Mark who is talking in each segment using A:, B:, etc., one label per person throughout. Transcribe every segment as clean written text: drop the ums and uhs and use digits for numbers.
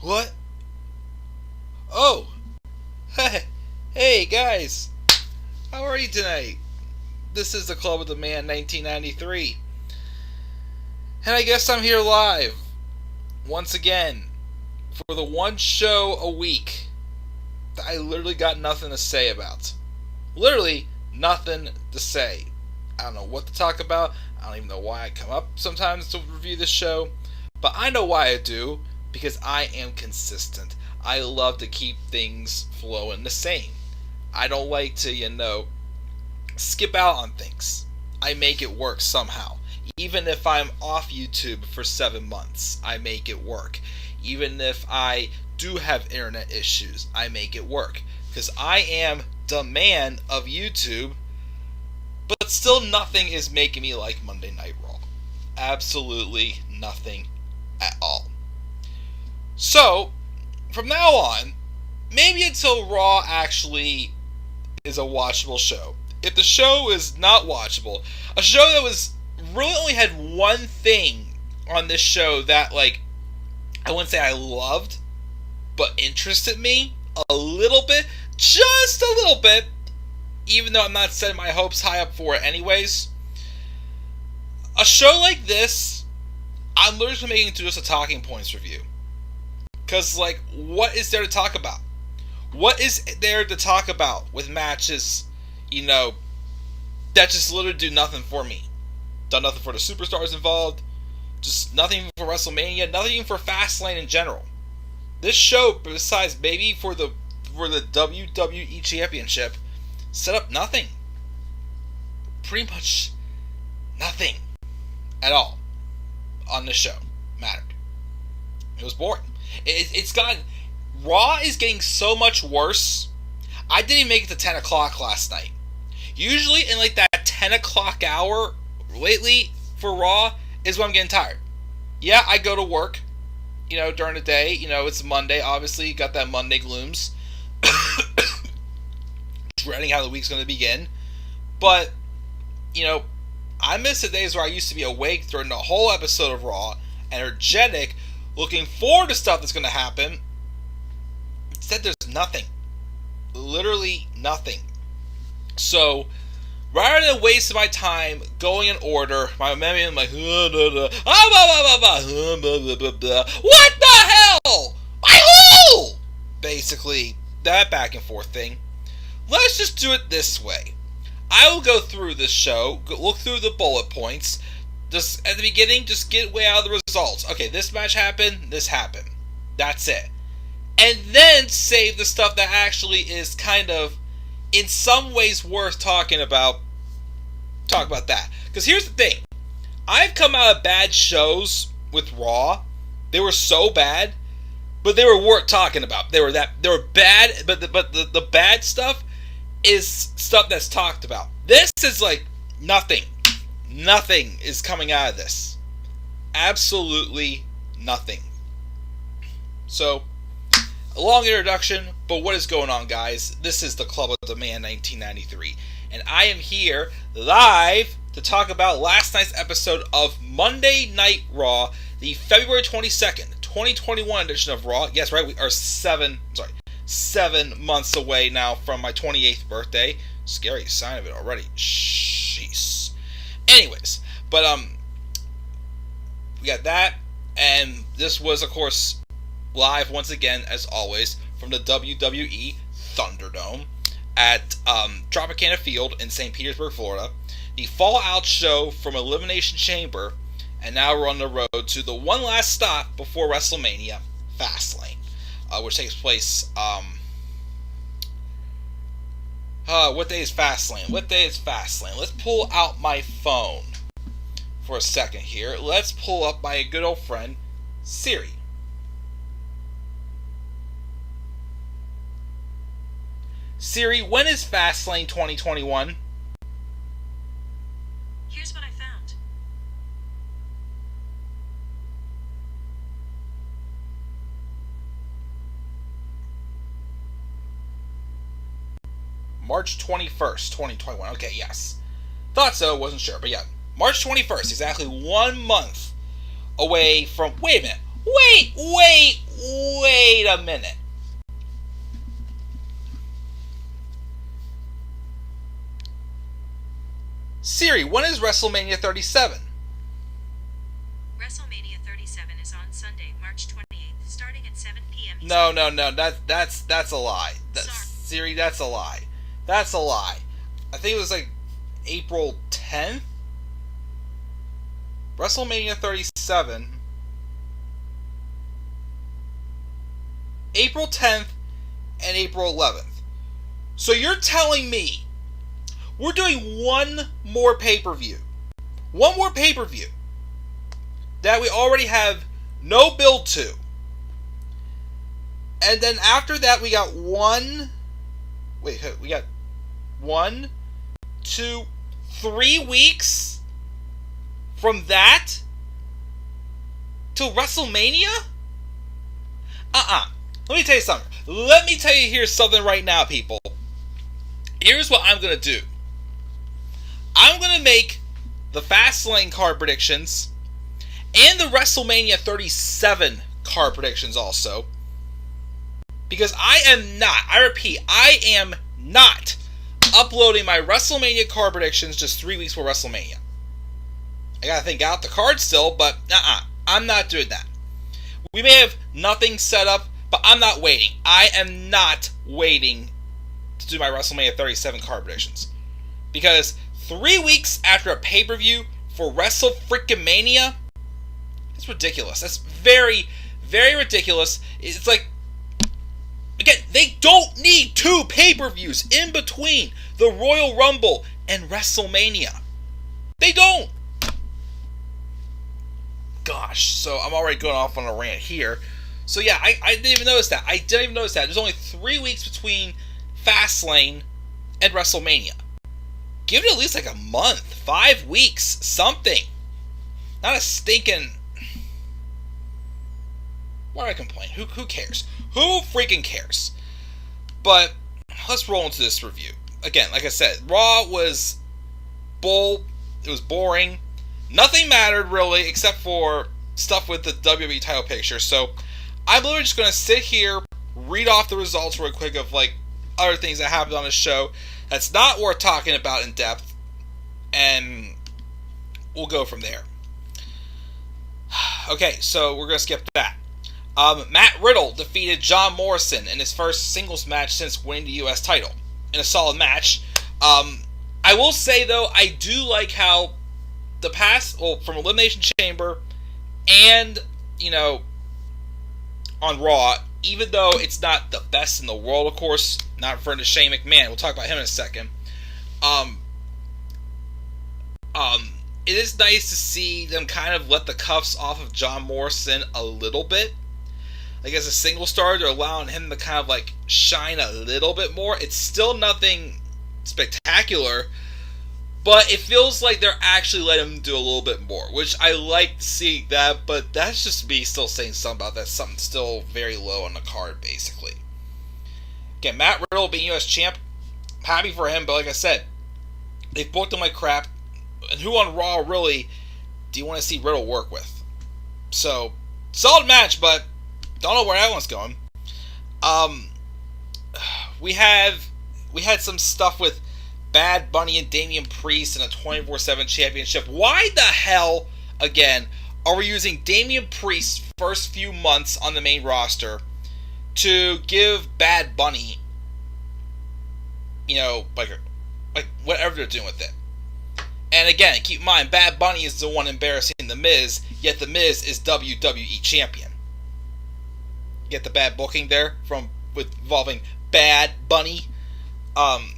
A: What? Oh! Hey guys! How are you tonight? This is the Club of the Man 1993. And I guess I'm here live. Once again. For the one show a week that I literally got nothing to say about. Literally nothing to say. I don't know what to talk about. I don't even know why I come up sometimes to review this show. But I know why I do. Because I am consistent. I love to keep things flowing the same. I don't like to, skip out on things. I make it work somehow. Even if I'm off YouTube for 7 months, I make it work. Even if I do have internet issues, I make it work. Because I am the man of YouTube, but still nothing is making me like Monday Night Raw. Absolutely nothing at all. So, from now on, maybe until Raw actually is a watchable show. If the show is not watchable, a show that was really only had one thing on this show that, I wouldn't say I loved, but interested me a little bit, just a little bit, even though I'm not setting my hopes high up for it anyways. A show like this, I'm literally just making it into just a talking points review. Because, what is there to talk about? What is there to talk about with matches, that just literally do nothing for me? Done nothing for the superstars involved. Just nothing for WrestleMania. Nothing even for Fastlane in general. This show, besides maybe for the WWE Championship, set up nothing. Pretty much nothing at all on this show mattered. It was boring. It's gotten... Raw is getting so much worse. I didn't even make it to 10 o'clock last night. Usually in that 10 o'clock hour lately for Raw is when I'm getting tired. Yeah, I go to work, during the day. It's Monday, obviously. Got that Monday glooms. Dreading how the week's going to begin. But, I miss the days where I used to be awake during the whole episode of Raw, energetic, looking forward to stuff that's going to happen. Instead, there's nothing. Literally nothing. So, rather than waste my time going in order, my memory is what the hell? Who? Basically, that back and forth thing. Let's just do it this way. I will go through this show, look through the bullet points. Just at the beginning, just get way out of the results. Okay, this match happened, this happened. That's it. And then save the stuff that actually is kind of, in some ways, worth talking about. Talk about that. Because here's the thing. I've come out of bad shows with Raw. They were so bad, but they were worth talking about. They were bad, but the bad stuff is stuff that's talked about. This is nothing. Nothing is coming out of this. Absolutely nothing. So, a long introduction, but what is going on, guys? This is the Club of the Man 1993, and I am here live to talk about last night's episode of Monday Night Raw, the February 22nd, 2021 edition of Raw. Yes, right, we are 7 months away now from my 28th birthday. Scary sign of it already. Jeez. Anyways, but we got that, and this was, of course, live once again, as always, from the WWE ThunderDome at Tropicana Field in St. Petersburg, Florida. The Fallout show from Elimination Chamber, and now we're on the road to the one last stop before WrestleMania, Fastlane, which takes place. What day is Fastlane? Let's pull out my phone for a second here. Let's pull up my good old friend Siri. Siri, when is Fastlane 2021?
B: Here's what I found.
A: March 21st, 2021. Okay, yes. Thought so, wasn't sure, but yeah. March 21st, exactly 1 month away from... Wait a minute. wait a minute. Siri, when is WrestleMania 37?
B: WrestleMania 37 is on Sunday, March 28th, starting at 7 p.m.
A: No. That's a lie. Siri, that's a lie. That's a lie. I think it was like April 10th? WrestleMania 37. April 10th and April 11th. So you're telling me we're doing one more pay-per-view. One more pay-per-view that we already have no build to. And then after that we got we got 1, 2, 3 weeks from that till WrestleMania? Let me tell you something. Let me tell you here something right now, people. Here's what I'm going to do. I'm going to make the Fastlane card predictions and the WrestleMania 37 card predictions also. Because I am not uploading my WrestleMania card predictions just 3 weeks before WrestleMania. I got to think out the card still, but I'm not doing that. We may have nothing set up, but I'm not waiting. I am not waiting to do my WrestleMania 37 card predictions. Because 3 weeks after a pay-per-view for WrestleFreaking-Mania, it's ridiculous. That's very, very ridiculous. It's like, again, they don't need 2 pay-per-views in between the Royal Rumble and WrestleMania. They don't. Gosh, so I'm already going off on a rant here. So yeah, I didn't even notice that. There's only 3 weeks between Fastlane and WrestleMania. Give it at least like a month, 5 weeks, something. Not a stinking... Why do I complain? Who cares? Who freaking cares? But let's roll into this review. Again, like I said, Raw was it was boring. Nothing mattered really except for stuff with the WWE title picture. So I'm literally just going to sit here, read off the results real quick of like other things that happened on the show that's not worth talking about in depth, and we'll go from there. Okay, so we're going to skip that. Matt Riddle defeated John Morrison in his first singles match since winning the U.S. title in a solid match. I will say though, I do like how the past, from Elimination Chamber and, on Raw, even though it's not the best in the world, of course, not referring to Shane McMahon, we'll talk about him in a second, it is nice to see them kind of let the cuffs off of John Morrison a little bit. Like, as a single star, they're allowing him to kind of, like, shine a little bit more. It's still nothing spectacular, but it feels like they're actually letting him do a little bit more, which I like to see that, but that's just me still saying something about that. Something still very low on the card, basically. Again, Matt Riddle being U.S. champ, I'm happy for him, but like I said, they've booked him like crap, and who on Raw, really, do you want to see Riddle work with? So, solid match, but don't know where that one's going. We had some stuff with Bad Bunny and Damian Priest in a 24/7 championship. Why the hell, again, are we using Damian Priest's first few months on the main roster to give Bad Bunny, like whatever they're doing with it? And again, keep in mind, Bad Bunny is the one embarrassing The Miz, yet The Miz is WWE champion. Get the bad booking there involving Bad Bunny.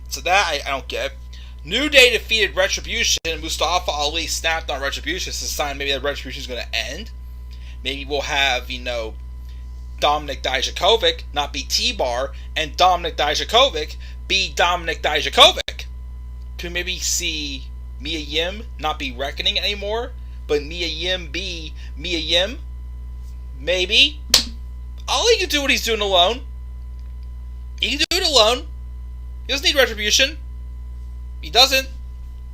A: So that I don't get. New Day defeated Retribution. Mustafa Ali snapped on Retribution. It's a sign maybe that Retribution is going to end. Maybe we'll have, Dominik Dijakovic not be T-Bar, and Dominik Dijakovic be Dominik Dijakovic. Could maybe see Mia Yim not be Reckoning anymore, but Mia Yim be Mia Yim? Maybe. Ali can do what he's doing alone. He can do it alone. He doesn't need Retribution. He doesn't.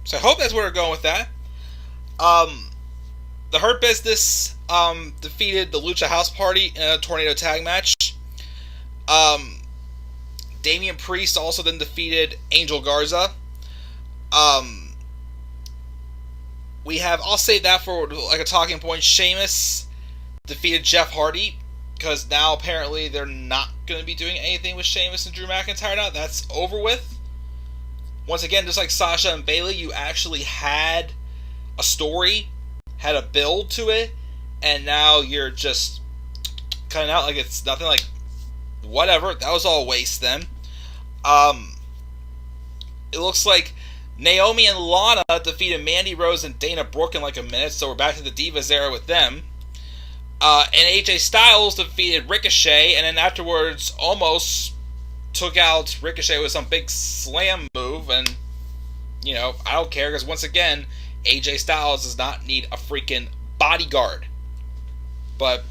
A: So I hope that's where we're going with that. the Hurt Business defeated the Lucha House Party in a tornado tag match. Damian Priest also then defeated Angel Garza. We have, I'll say that for like a talking point, Sheamus defeated Jeff Hardy, because now apparently they're not going to be doing anything with Sheamus and Drew McIntyre now. That's over with. Once again, just like Sasha and Bayley, you actually had a story, had a build to it, and now you're just cutting out like it's nothing, like whatever. That was all waste then. It looks like Naomi and Lana defeated Mandy Rose and Dana Brooke in like a minute, so we're back to the Divas era with them. And AJ Styles defeated Ricochet, and then afterwards almost took out Ricochet with some big slam move, and, you know, I don't care, because once again, AJ Styles does not need a freaking bodyguard. But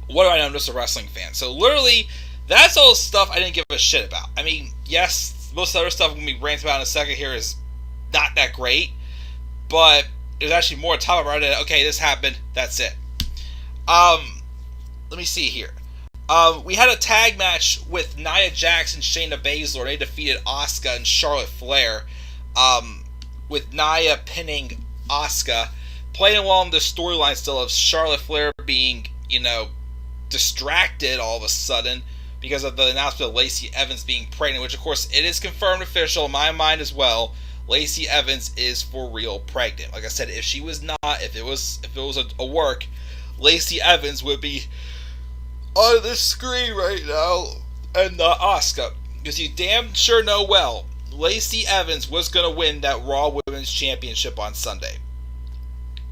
A: what do I know? I'm just a wrestling fan. So literally, that's all stuff I didn't give a shit about. I mean, yes, most of the other stuff I'm going to be ranting about in a second here is not that great, but there's actually more to talk about it. Okay, this happened, that's it. Let me see here. We had a tag match with Nia Jax and Shayna Baszler. They defeated Asuka and Charlotte Flair, with Nia pinning Asuka, playing along the storyline still of Charlotte Flair being, you know, distracted all of a sudden because of the announcement of Lacey Evans being pregnant, which of course it is confirmed official in my mind as well. Lacey Evans is for real pregnant. Like I said, if she was not, if it was a work, Lacey Evans would be on the screen right now, and Asuka, because you damn sure know well, Lacey Evans was going to win that Raw Women's Championship on Sunday.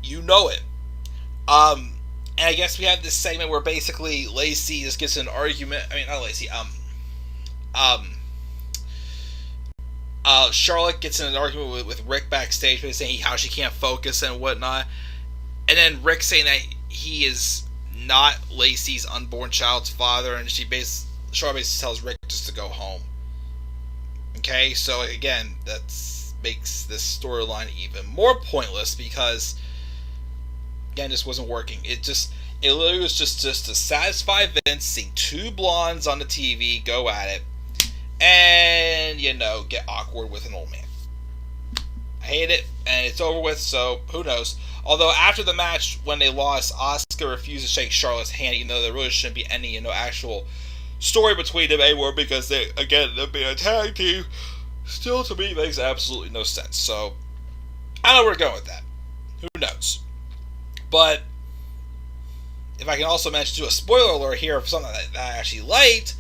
A: You know it. And I guess we have this segment where basically Lacey just gets in an argument. I mean, not Lacey. Charlotte gets in an argument with Rick backstage, saying how she can't focus and whatnot. And then Rick saying that he is not Lacey's unborn child's father, and Charlotte basically tells Rick just to go home. Okay, so again, that makes this storyline even more pointless because, again, this wasn't working. It literally was just to satisfy Vince, seeing two blondes on the TV go at it, and, you know, get awkward with an old man. I hate it, and it's over with, so who knows. Although after the match, when they lost, Asuka refused to shake Charlotte's hand, even though there really shouldn't be any, you know, actual story between them anymore, because they're being a tag team. Still, to me, makes absolutely no sense. So, I don't know where we're going with that. Who knows? But, if I can also mention, to a spoiler alert here of something that I actually liked,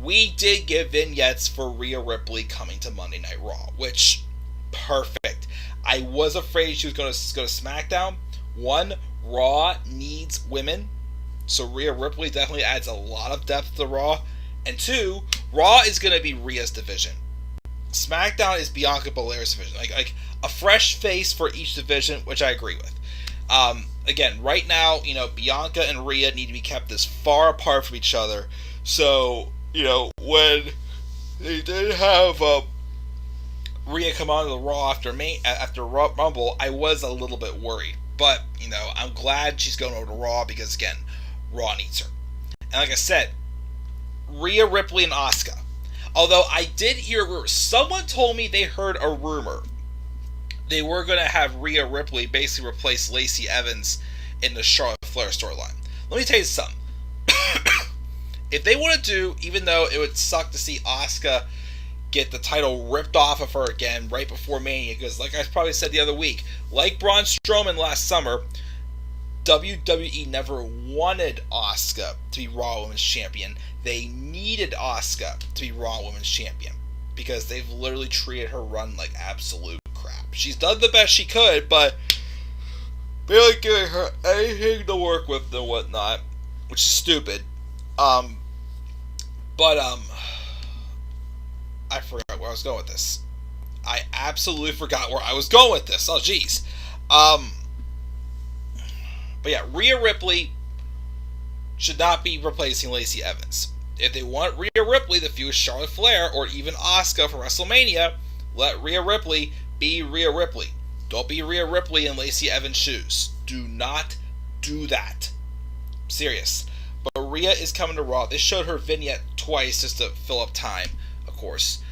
A: we did get vignettes for Rhea Ripley coming to Monday Night Raw, which, perfect. I was afraid she was going to go to SmackDown. One, Raw needs women, so Rhea Ripley definitely adds a lot of depth to Raw. And two, Raw is going to be Rhea's division. SmackDown is Bianca Belair's division. Like a fresh face for each division, which I agree with. Again, right now, you know, Bianca and Rhea need to be kept this far apart from each other. So, you know, when they did have Rhea come on to the Raw after Rumble, I was a little bit worried. But, you know, I'm glad she's going over to Raw because, again, Raw needs her. And like I said, Rhea Ripley and Asuka. Although I did hear a rumor. Someone told me they heard a rumor. They were going to have Rhea Ripley basically replace Lacey Evans in the Charlotte Flair storyline. Let me tell you something. If they want to do, even though it would suck to see Asuka get the title ripped off of her again right before Mania, because like I probably said the other week, like Braun Strowman last summer, WWE never wanted Asuka to be Raw Women's Champion. They needed Asuka to be Raw Women's Champion because they've literally treated her run like absolute crap. She's done the best she could, but barely giving her anything to work with and whatnot, which is stupid. I forgot where I was going with this. I absolutely forgot where I was going with this. Oh, jeez. But yeah, Rhea Ripley should not be replacing Lacey Evans. If they want Rhea Ripley to feud with Charlotte Flair or even Asuka for WrestleMania, let Rhea Ripley be Rhea Ripley. Don't be Rhea Ripley in Lacey Evans' shoes. Do not do that. I'm serious. But Rhea is coming to Raw. They showed her vignette twice just to fill up time, of course.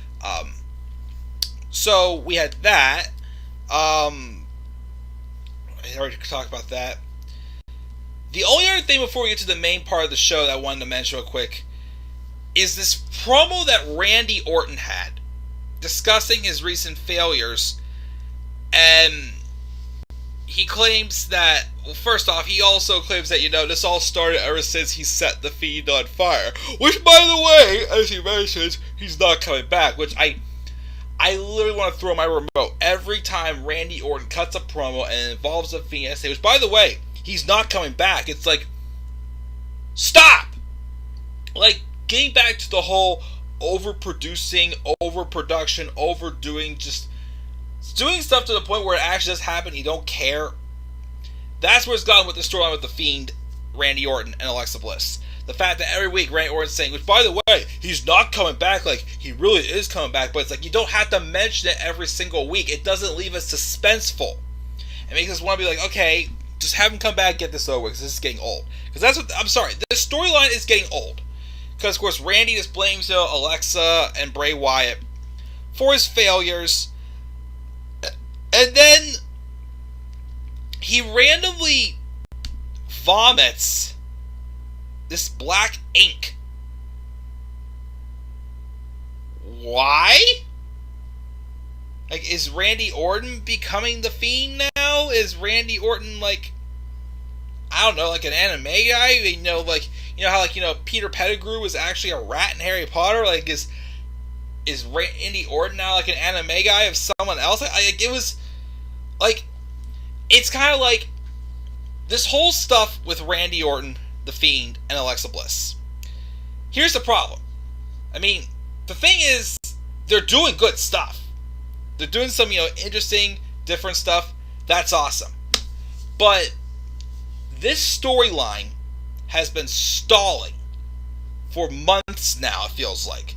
A: So we had that. I already talked about that. The only other thing before we get to the main part of the show that I wanted to mention real quick is this promo that Randy Orton had discussing his recent failures, and he claims that, well, first off, he also claims that, this all started ever since he set the Fiend on fire, which, by the way, as he mentions, he's not coming back, which I literally want to throw my remote every time Randy Orton cuts a promo and it involves the Fiend, I say, which, by the way, he's not coming back. It's like, stop! Like, getting back to the whole overproducing, overproduction, overdoing, just doing stuff to the point where it actually does happen, you don't care. That's where it's gotten with the storyline with the Fiend, Randy Orton, and Alexa Bliss. The fact that every week Randy Orton's saying, which, by the way, he's not coming back, like, he really is coming back, but it's like, you don't have to mention it every single week. It doesn't leave us suspenseful. It makes us want to be like, okay, just have him come back, get this over with, because this is getting old. Because that's what, I'm sorry, this storyline is getting old. Because, of course, Randy just blames Alexa and Bray Wyatt for his failures. And then he randomly vomits this black ink. Why? Like, is Randy Orton becoming the Fiend now? Is Randy Orton, like, I don't know, like an anime guy? How Peter Pettigrew was actually a rat in Harry Potter? Like, is Randy Orton now like an anime guy of someone else? It was, like, it's kind of like this whole stuff with Randy Orton, The Fiend, and Alexa Bliss. Here's the problem. I mean, the thing is, they're doing good stuff. They're doing some, interesting, different stuff. That's awesome. But this storyline has been stalling for months now, it feels like.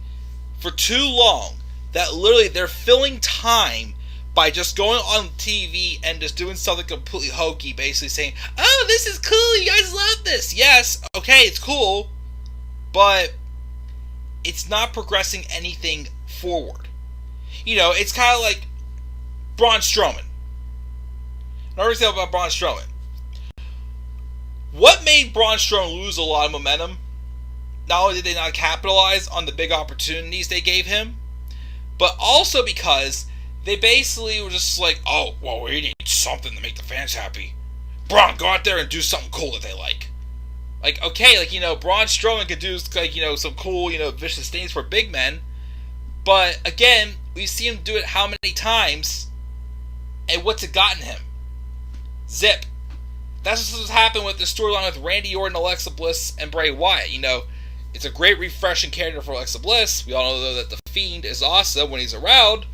A: For too long. That literally they're filling time by just going on TV and just doing something completely hokey, basically saying, oh, this is cool, you guys love this. Yes, okay, it's cool, but it's not progressing anything forward. It's kind of like Braun Strowman. Another example about Braun Strowman. What made Braun Strowman lose a lot of momentum? Not only did they not capitalize on the big opportunities they gave him, but also because they basically were just like, oh, well, we need something to make the fans happy. Braun, go out there and do something cool that they like. Like, okay, Braun Strowman could do, some cool, vicious things for big men. But, again, we've seen him do it how many times? And what's it gotten him? Zip. That's what's happened with the storyline with Randy Orton, Alexa Bliss, and Bray Wyatt. It's a great refreshing character for Alexa Bliss. We all know that the Fiend is awesome when he's around.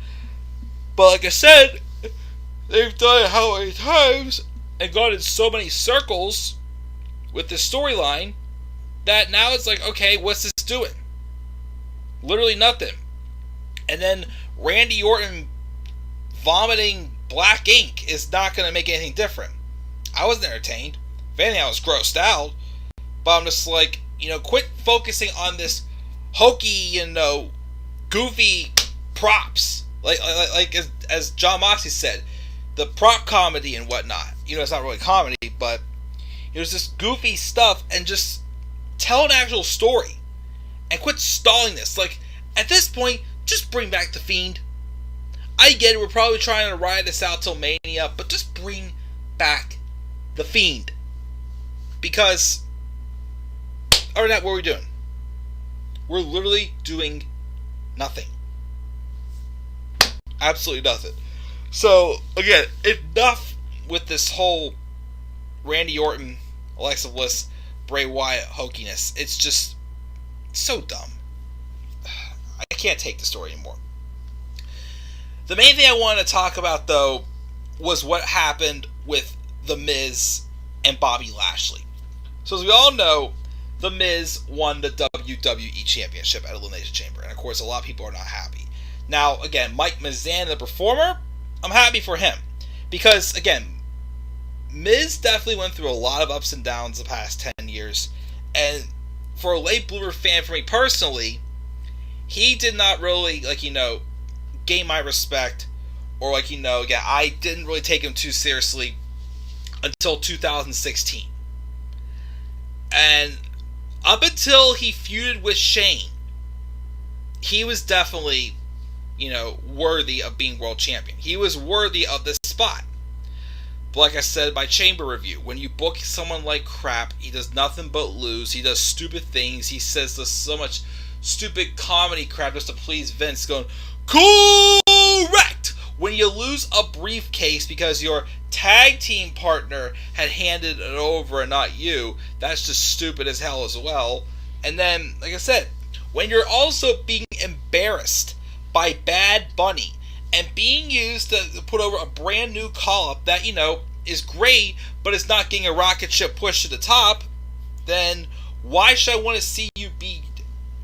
A: But like I said, they've done it how many times and gone in so many circles with this storyline that now it's like, okay, what's this doing? Literally nothing. And then Randy Orton vomiting black ink is not going to make anything different. I wasn't entertained. If anything, I was grossed out. But I'm just like, quit focusing on this hokey, goofy props. Like as John Moxley said, the prop comedy and whatnot. It's not really comedy, but it was just goofy stuff, and just tell an actual story. And quit stalling this. Like, at this point, just bring back the Fiend. I get it, we're probably trying to ride this out till Mania, but just bring back the Fiend. Because, other than that, what are we doing? We're literally doing nothing. Absolutely nothing. So, again, enough with this whole Randy Orton, Alexa Bliss, Bray Wyatt hokiness. It's just so dumb. I can't take the story anymore. The main thing I wanted to talk about, though, was what happened with The Miz and Bobby Lashley. So, as we all know, The Miz won the WWE Championship at Elimination Chamber. And, of course, a lot of people are not happy. Now, again, Mike Mizan, the performer, I'm happy for him. Because, again, Miz definitely went through a lot of ups and downs the past 10 years. And for a late bloomer fan, for me personally, he did not really, gain my respect. Or, I didn't really take him too seriously until 2016. And up until he feuded with Shane, he was definitely, worthy of being world champion. He was worthy of this spot. But like I said, by Chamber Review, when you book someone like crap, he does nothing but lose. He does stupid things. He says so much stupid comedy crap just to please Vince, going, correct! When you lose a briefcase because your tag team partner had handed it over and not you, that's just stupid as hell as well. And then, like I said, when you're also being embarrassed by Bad Bunny and being used to put over a brand new call-up that, is great, but it's not getting a rocket ship pushed to the top, then why should I want to see you be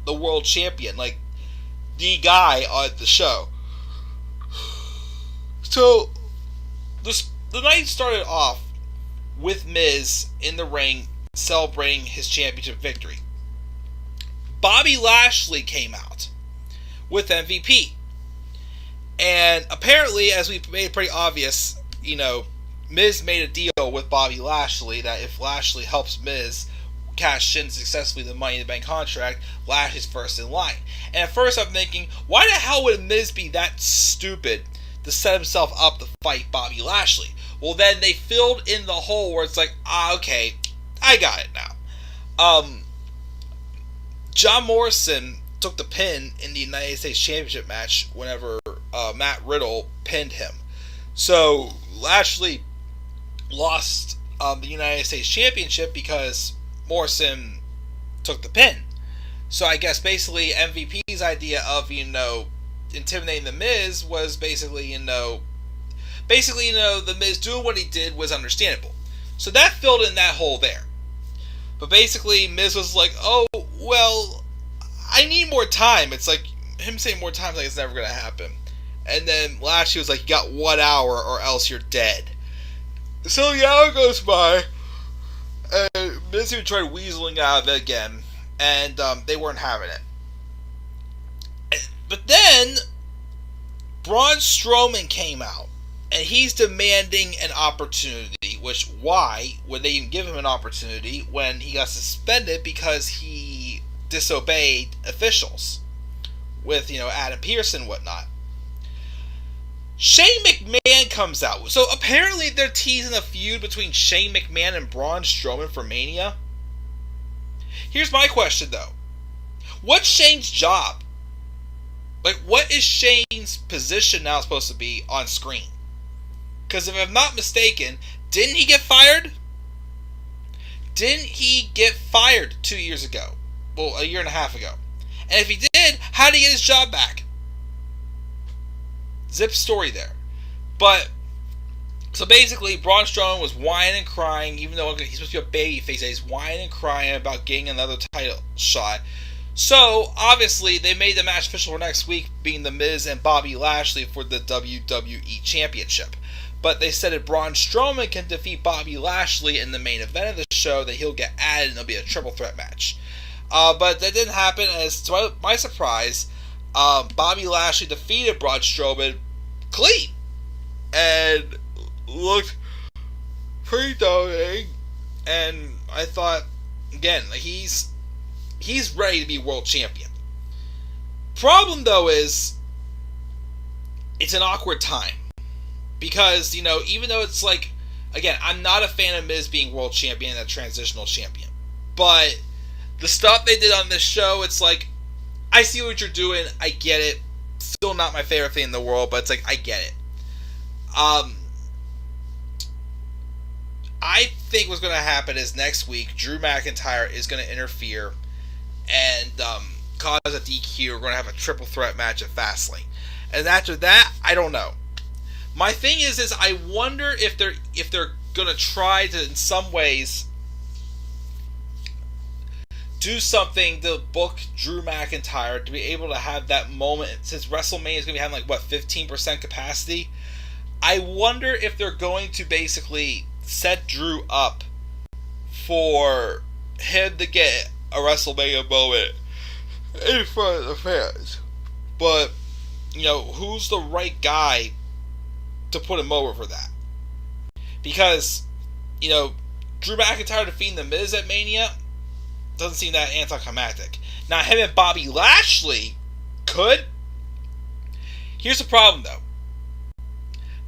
A: the world champion, like the guy on the show? So, the night started off with Miz in the ring celebrating his championship victory. Bobby Lashley came out with MVP. And apparently, as we made it pretty obvious, Miz made a deal with Bobby Lashley that if Lashley helps Miz cash in successfully the Money in the Bank contract, Lashley's first in line. And at first I'm thinking, why the hell would Miz be that stupid to set himself up to fight Bobby Lashley? Well, then they filled in the hole where it's like, okay, I got it now. John Morrison took the pin in the United States Championship match whenever Matt Riddle pinned him. So Lashley lost the United States Championship because Morrison took the pin. So I guess basically MVP's idea of, intimidating the Miz was basically, the Miz doing what he did was understandable. So that filled in that hole there. But basically, Miz was like, oh, well, I need more time. It's like, him saying more time, like it's never going to happen. And then Lashley was like, you got 1 hour or else you're dead. So the hour goes by, and Miz even tried weaseling out of it again, and they weren't having it. But then, Braun Strowman came out, and he's demanding an opportunity, which why would they even give him an opportunity when he got suspended because he disobeyed officials with, Adam Pearce and whatnot. Shane McMahon comes out. So apparently they're teasing a feud between Shane McMahon and Braun Strowman for Mania. Here's my question though. What's Shane's job? Like, what is Shane's position now supposed to be on screen? Because if I'm not mistaken, didn't he get fired? Didn't he get fired 2 years ago? Well, a year and a half ago. And if he did, how did he get his job back? Zip story there. But, so basically, Braun Strowman was whining and crying, even though he's supposed to be a babyface, he's whining and crying about getting another title shot. So, obviously, they made the match official for next week, being The Miz and Bobby Lashley for the WWE Championship. But they said if Braun Strowman can defeat Bobby Lashley in the main event of the show, that he'll get added and it'll be a triple threat match. But that didn't happen, as to my surprise, Bobby Lashley defeated Braun Strowman clean. And looked pretty dominating. And I thought, again, he's ready to be world champion. Problem, though, is it's an awkward time. Because, even though it's like, again, I'm not a fan of Miz being world champion and a transitional champion. But the stuff they did on this show, it's like, I see what you're doing, I get it. Still not my favorite thing in the world, but it's like, I get it. I think what's going to happen is next week, Drew McIntyre is going to interfere and cause a DQ. We're going to have a triple threat match at Fastlane. And after that, I don't know. My thing is I wonder if they're going to try to, in some ways, do something to book Drew McIntyre to be able to have that moment, since WrestleMania is going to be having 15% capacity. I wonder if they're going to basically set Drew up for him to get a WrestleMania moment in front of the fans. But, who's the right guy to put him over for that? Because, Drew McIntyre defeating The Miz at Mania doesn't seem that anticlimactic. Now, him and Bobby Lashley could. Here's the problem, though.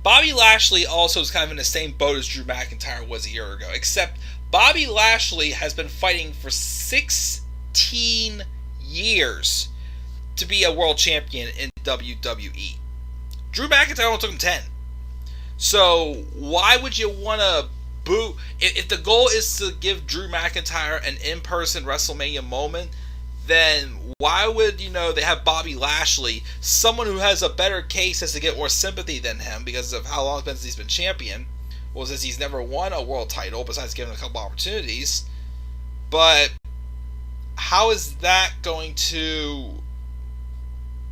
A: Bobby Lashley also is kind of in the same boat as Drew McIntyre was a year ago, except Bobby Lashley has been fighting for 16 years to be a world champion in WWE. Drew McIntyre only took him 10. So why would you want to boo? If the goal is to give Drew McIntyre an in-person WrestleMania moment, then why would, they have Bobby Lashley, someone who has a better case as to get more sympathy than him because of how long it's been since he's been champion. Well, since he's never won a world title, besides giving a couple opportunities. But how is that going to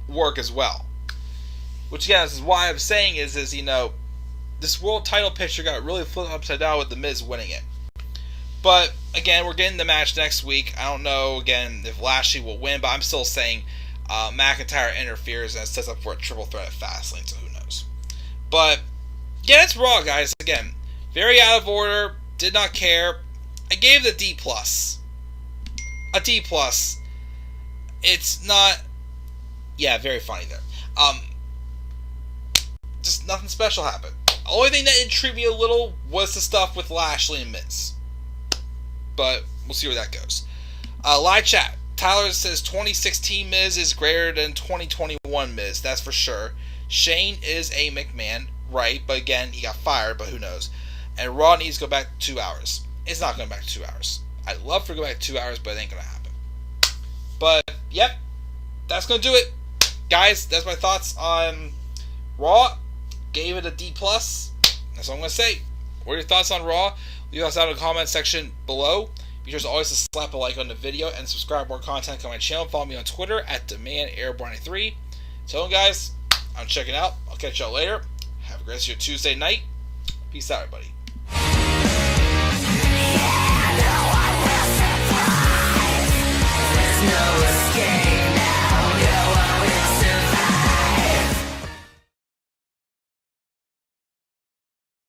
A: work as well? Which, again, this is why I'm saying is this world title picture got really flipped upside down with The Miz winning it. But, again, we're getting the match next week. I don't know, again, if Lashley will win, but I'm still saying McIntyre interferes and sets up for a triple threat at Fastlane, so who knows. But, yeah, it's Raw, guys. Again, very out of order, did not care. I gave it a D+. A D+. It's not... Yeah, very funny there. Just nothing special happened. Only thing that intrigued me a little was the stuff with Lashley and Miz. But we'll see where that goes. Live chat. Tyler says 2016 Miz is greater than 2021 Miz. That's for sure. Shane is a McMahon. Right. But again, he got fired. But who knows. And Raw needs to go back to 2 hours. It's not going back to 2 hours. I'd love for it to go back to 2 hours. But it ain't going to happen. But, yep. That's going to do it. Guys, that's my thoughts on Raw. Gave it a D+. That's all I'm going to say. What are your thoughts on Raw? Leave us out in the comment section below. Be sure as always to slap a like on the video and subscribe for more content on my channel. Follow me on Twitter at DemandAirborne93. So guys, I'm checking out. I'll catch y'all later. Have a great rest of your Tuesday night. Peace out, everybody.